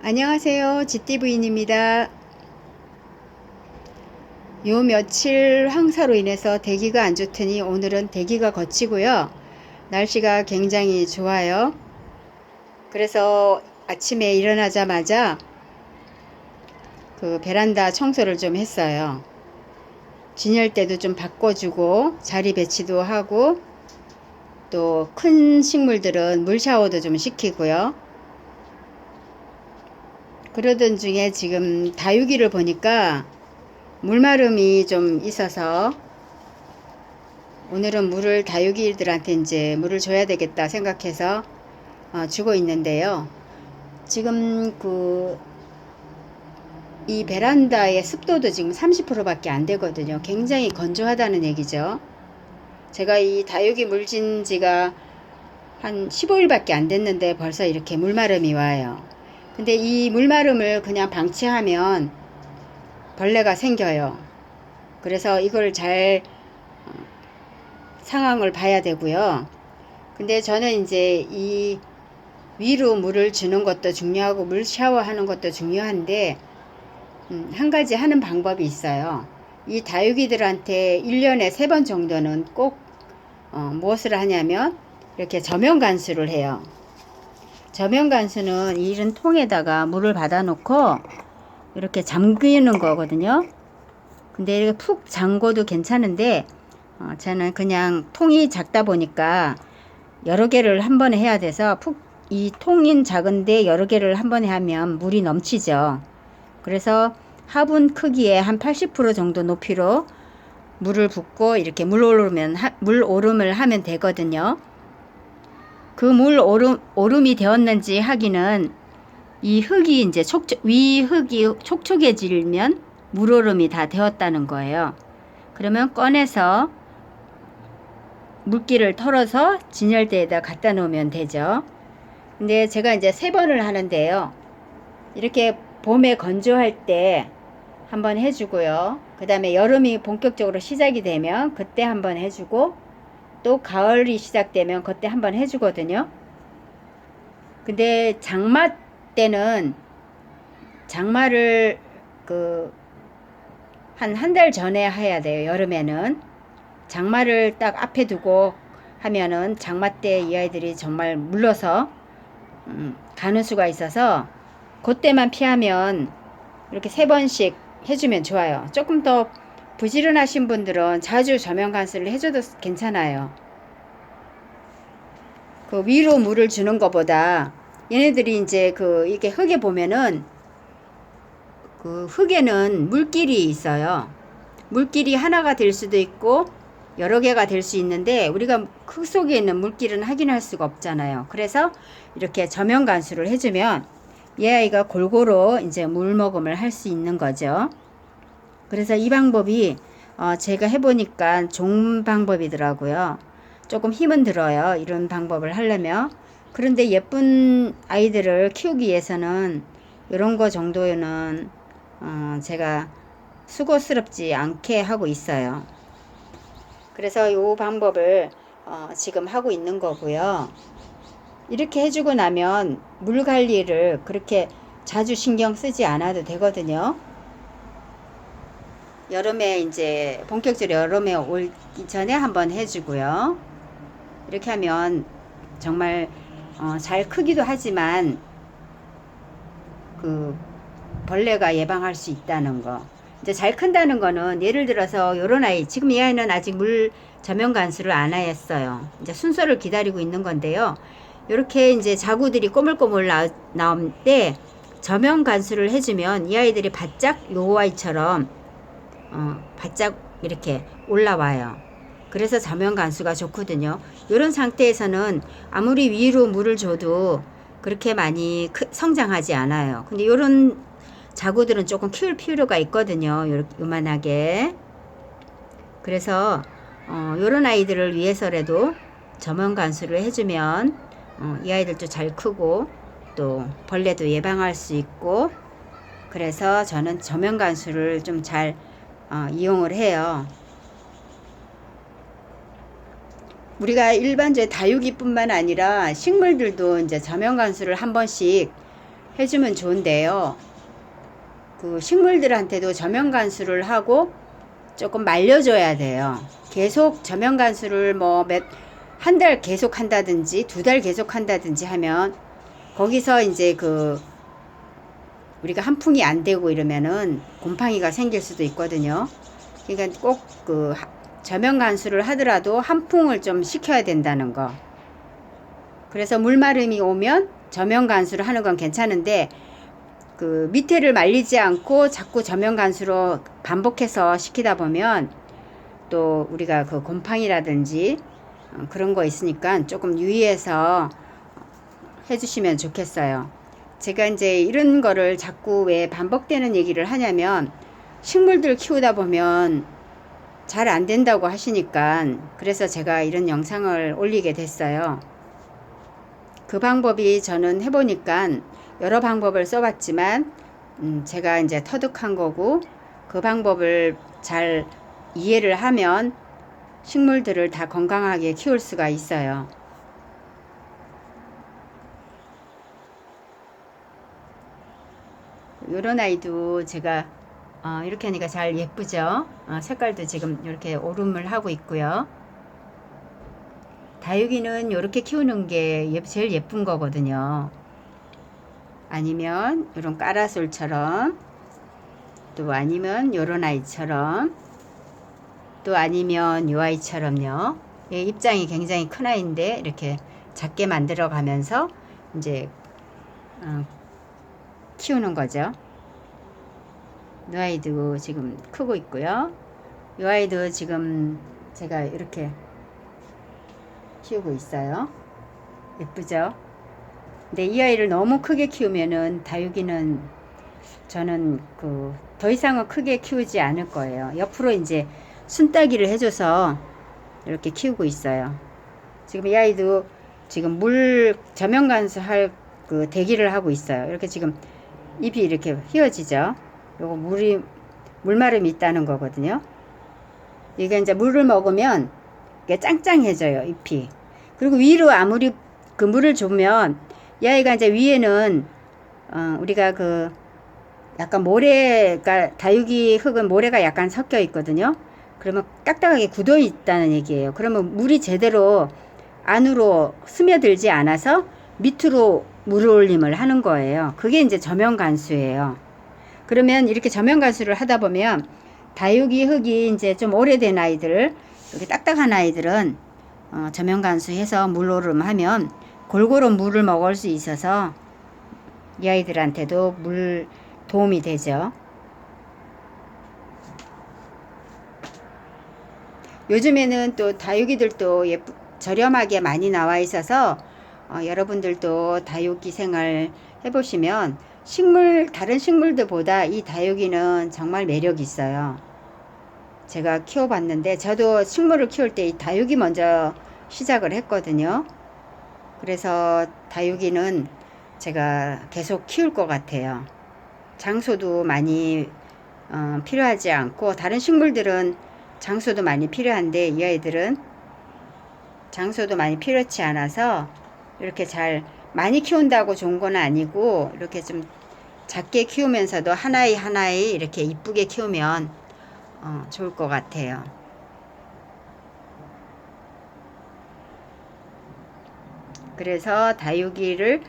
안녕하세요. GT부인입니다. 요 며칠 황사로 인해서 대기가 안 좋더니 오늘은 대기가 거치고요. 날씨가 굉장히 좋아요. 그래서 아침에 일어나자마자 그 베란다 청소를 좀 했어요. 진열대도 좀 바꿔주고 자리 배치도 하고 또 큰 식물들은 물 샤워도 좀 시키고요. 그러던 중에 지금 다육이를 보니까 물마름이 좀 있어서 오늘은 물을 다육이들한테 이제 물을 줘야 되겠다 생각해서 주고 있는데요. 지금 이 베란다의 습도도 지금 30%밖에 안 되거든요. 굉장히 건조하다는 얘기죠. 제가 이 다육이 물 진 지가 한 15일밖에 안 됐는데 벌써 이렇게 물마름이 와요. 근데 이 물마름을 그냥 방치하면 벌레가 생겨요. 그래서 이걸 잘 상황을 봐야 되고요. 근데 저는 이제 이 위로 물을 주는 것도 중요하고 물 샤워하는 것도 중요한데 한 가지 하는 방법이 있어요. 이 다육이들한테 1년에 3번 정도는 꼭 무엇을 하냐면 이렇게 저면 간수를 해요. 저면 간수는 이런 통에다가 물을 받아 놓고 이렇게 잠그는 거거든요. 근데 이렇게 푹 잠궈도 괜찮은데 저는 그냥 통이 작다 보니까 여러 개를 한 번에 해야 돼서 이 통인 작은데 여러 개를 한 번에 하면 물이 넘치죠. 그래서 화분 크기에 한 80% 정도 높이로 물을 붓고 이렇게 물 오름을 하면 되거든요. 그 물 오름이 되었는지 하기는 이 흙이 이제 위 흙이 촉촉해지면 물 오름이 다 되었다는 거예요. 그러면 꺼내서 물기를 털어서 진열대에다 갖다 놓으면 되죠. 근데 제가 이제 3번을 하는데요. 이렇게 봄에 건조할 때 한번 해주고요. 그 다음에 여름이 본격적으로 시작이 되면 그때 한번 해주고 또 가을이 시작되면 그때 한번 해주거든요. 근데 장마 때는 장마를 한 달 전에 해야 돼요. 여름에는 장마를 딱 앞에 두고 하면은 장마 때 이 아이들이 정말 물러서 가는 수가 있어서 그때만 피하면 이렇게 3번씩 해주면 좋아요. 조금 더 부지런하신 분들은 자주 저면 간수를 해줘도 괜찮아요. 그 위로 물을 주는 것보다 얘네들이 이제 이게 흙에 보면은 그 흙에는 물길이 있어요. 물길이 하나가 될 수도 있고 여러 개가 될 수 있는데 우리가 흙 속에 있는 물길은 확인할 수가 없잖아요. 그래서 이렇게 저면 간수를 해주면 얘 아이가 골고루 이제 물 먹음을 할 수 있는 거죠. 그래서 이 방법이 제가 해보니까 좋은 방법이더라고요. 조금 힘은 들어요. 이런 방법을 하려면. 그런데 예쁜 아이들을 키우기 위해서는 이런 거 정도는 제가 수고스럽지 않게 하고 있어요. 그래서 이 방법을 지금 하고 있는 거고요. 이렇게 해주고 나면 물 관리를 그렇게 자주 신경 쓰지 않아도 되거든요. 여름에 이제 본격적으로 여름에 오기 전에 한번 해주고요. 이렇게 하면 정말 잘 크기도 하지만 그 벌레가 예방할 수 있다는 거. 이제 잘 큰다는 거는 예를 들어서 요런 아이, 지금 이 아이는 아직 물 저면 간수를 안 했어요. 이제 순서를 기다리고 있는 건데요. 이렇게 이제 자구들이 꼬물꼬물 나올 때 저면 간수를 해주면 이 아이들이 바짝 요 아이처럼 바짝 이렇게 올라와요. 그래서 저면 간수가 좋거든요. 이런 상태에서는 아무리 위로 물을 줘도 그렇게 많이 성장하지 않아요. 근데 이런 자구들은 조금 키울 필요가 있거든요. 요만하게. 그래서 이런 아이들을 위해서라도 저면 간수를 해주면 이 아이들도 잘 크고 또 벌레도 예방할 수 있고, 그래서 저는 저면 간수를 좀 잘 이용을 해요. 우리가 일반적으로 다육이뿐만 아니라 식물들도 이제 저면 간수를 한 번씩 해주면 좋은데요. 그 식물들한테도 저면관수를 하고 조금 말려줘야 돼요. 계속 저면관수를 뭐 한 달 계속 한다든지 2달 계속 한다든지 하면 거기서 이제 그 우리가 한풍이 안 되고 이러면은 곰팡이가 생길 수도 있거든요. 그러니까 꼭 그 저면관수를 하더라도 한풍을 좀 시켜야 된다는 거. 그래서 물마름이 오면 저면관수를 하는 건 괜찮은데 그 밑에를 말리지 않고 자꾸 저면관수로 반복해서 시키다 보면 또 우리가 그 곰팡이라든지 그런 거 있으니까 조금 유의해서 해주시면 좋겠어요. 제가 이제 이런 거를 자꾸 왜 반복되는 얘기를 하냐면 식물들 키우다 보면 잘 안 된다고 하시니까 그래서 제가 이런 영상을 올리게 됐어요. 그 방법이 저는 해보니까 여러 방법을 써봤지만 제가 이제 터득한 거고 그 방법을 잘 이해를 하면 식물들을 다 건강하게 키울 수가 있어요. 요런 아이도 제가 이렇게 하니까 잘 예쁘죠? 색깔도 지금 이렇게 오름을 하고 있고요. 다육이는 이렇게 키우는 게 제일 예쁜 거거든요. 아니면 이런 까라솔처럼, 또 아니면 요런 아이처럼, 또 아니면 요 아이처럼요. 입장이 굉장히 큰 아이인데 이렇게 작게 만들어 가면서 이제 키우는 거죠. 이 아이도 지금 크고 있고요. 이 아이도 지금 제가 이렇게 키우고 있어요. 예쁘죠? 근데 이 아이를 너무 크게 키우면은 다육이는 저는 더 이상은 크게 키우지 않을 거예요. 옆으로 이제 순따기를 해줘서 이렇게 키우고 있어요. 지금 이 아이도 지금 물 저면관수 할 그 대기를 하고 있어요. 이렇게 지금 잎이 이렇게 휘어지죠. 요거 물마름이 있다는 거거든요. 이게 이제 물을 먹으면 이게 짱짱해져요, 잎이. 그리고 위로 아무리 그 물을 주면 이 아이가 이제 위에는 우리가 그 약간 모래가 다육이 흙은 모래가 약간 섞여 있거든요. 그러면 딱딱하게 굳어 있다는 얘기예요. 그러면 물이 제대로 안으로 스며들지 않아서 밑으로 물 올림을 하는 거예요. 그게 이제 저면관수예요. 그러면 이렇게 저면관수를 하다 보면 다육이 흙이 이제 좀 오래된 아이들, 이렇게 딱딱한 아이들은 저면관수해서 물오름 하면 골고루 물을 먹을 수 있어서 이 아이들한테도 물 도움이 되죠. 요즘에는 또 다육이들도 저렴하게 많이 나와 있어서 여러분들도 다육이 생활 해보시면 다른 식물들보다 이 다육이는 정말 매력이 있어요. 제가 키워봤는데 저도 식물을 키울 때 이 다육이 먼저 시작을 했거든요. 그래서 다육이는 제가 계속 키울 것 같아요. 장소도 많이 필요하지 않고 다른 식물들은 장소도 많이 필요한데 이 아이들은 장소도 많이 필요치 않아서 이렇게 잘 많이 키운다고 좋은 건 아니고 이렇게 좀 작게 키우면서도 하나의 하나의 이렇게 이쁘게 키우면 좋을 것 같아요. 그래서 다육이를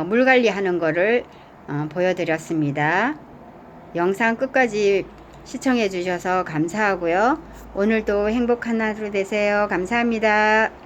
물 관리하는 거를 보여드렸습니다. 영상 끝까지 시청해 주셔서 감사하고요. 오늘도 행복한 하루 되세요. 감사합니다.